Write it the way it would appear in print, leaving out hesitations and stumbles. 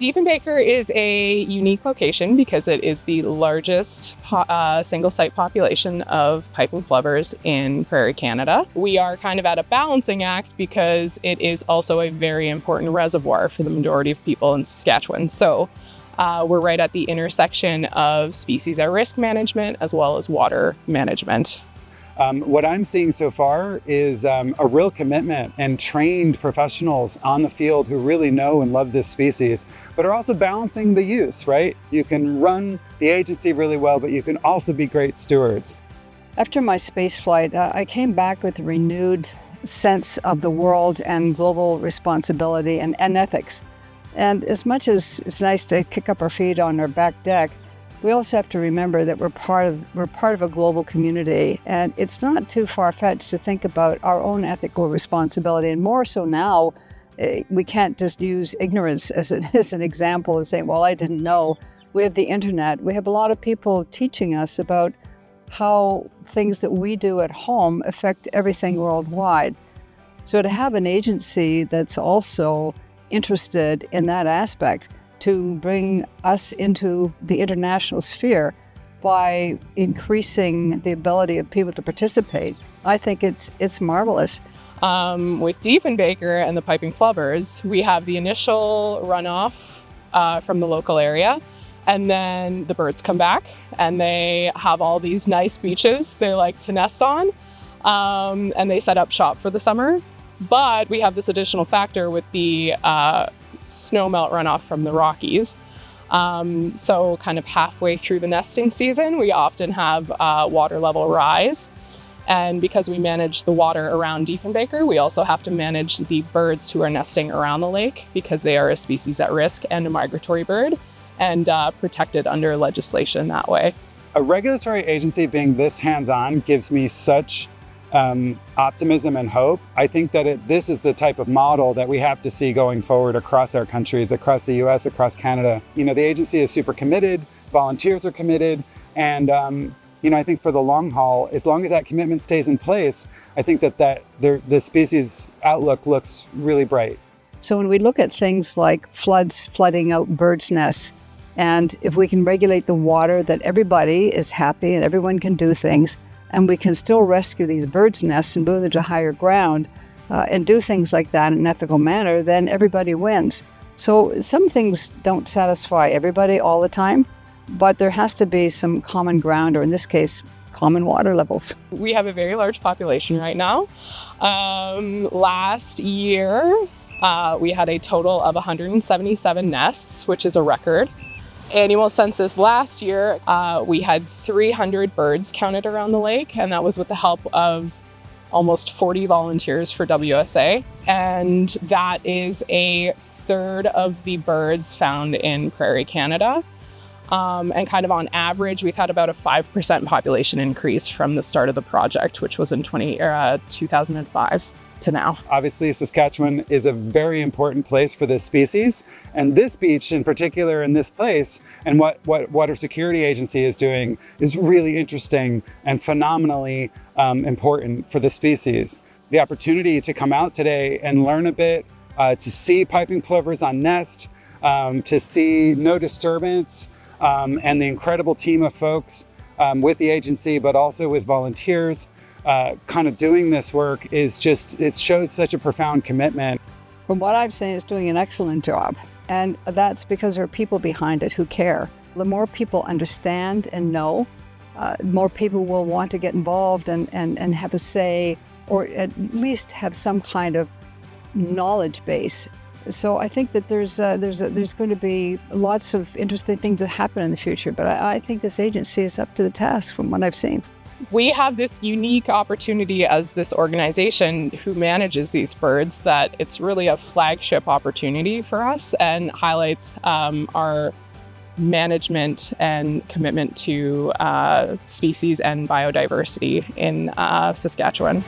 Diefenbaker is a unique location because it is the largest single site population of piping plovers in Prairie, Canada. We are kind of at a balancing act because it is also a very important reservoir for the majority of people in Saskatchewan. So we're right at the intersection of species at risk management as well as water management. What I'm seeing so far is a real commitment and trained professionals on the field who really know and love this species, but are also balancing the use, right? You can run the agency really well, but you can also be great stewards. After my space flight, I came back with a renewed sense of the world and global responsibility and ethics. And as much as it's nice to kick up our feet on our back deck, we also have to remember that we're part of a global community, and it's not too far-fetched to think about our own ethical responsibility. And more so now, we can't just use ignorance as an example and say, well, I didn't know. We have the internet. We have a lot of people teaching us about how things that we do at home affect everything worldwide. So to have an agency that's also interested in that aspect, to bring us into the international sphere by increasing the ability of people to participate, I think it's marvelous. With Diefenbaker and the piping plovers, we have the initial runoff from the local area, and then the birds come back and they have all these nice beaches they like to nest on, and they set up shop for the summer. But we have this additional factor with the snowmelt runoff from the Rockies. So kind of halfway through the nesting season, we often have water level rise. And because we manage the water around Diefenbaker, we also have to manage the birds who are nesting around the lake because they are a species at risk and a migratory bird, and protected under legislation that way. A regulatory agency being this hands-on gives me such optimism and hope. I think that this is the type of model that we have to see going forward across our countries, across the US, across Canada. You know, the agency is super committed, volunteers are committed, and I think for the long haul, as long as that commitment stays in place, I think that the species outlook looks really bright. So when we look at things like flooding out birds' nests, and if we can regulate the water, that everybody is happy and everyone can do things, and we can still rescue these birds' nests and move them to higher ground and do things like that in an ethical manner, then everybody wins. So some things don't satisfy everybody all the time, but there has to be some common ground, or in this case, common water levels. We have a very large population right now. Last year, we had a total of 177 nests, which is a record. Annual census last year, we had 300 birds counted around the lake, and that was with the help of almost 40 volunteers for WSA. And that is a third of the birds found in Prairie, Canada. And kind of on average, we've had about a 5% population increase from the start of the project, which was in 2005 to now. Obviously, Saskatchewan is a very important place for this species, and this beach in particular in this place, and what Water Security Agency is doing is really interesting and phenomenally important for the species. The opportunity to come out today and learn a bit, to see piping plovers on nest, to see no disturbance, and the incredible team of folks with the agency, but also with volunteers, kind of doing this work is just, it shows such a profound commitment. From what I've seen, it's doing an excellent job. And that's because there are people behind it who care. The more people understand and know, more people will want to get involved and have a say, or at least have some kind of knowledge base. So I think that there's going to be lots of interesting things that happen in the future, but I think this agency is up to the task from what I've seen. We have this unique opportunity as this organization who manages these birds that it's really a flagship opportunity for us and highlights our management and commitment to species and biodiversity in Saskatchewan.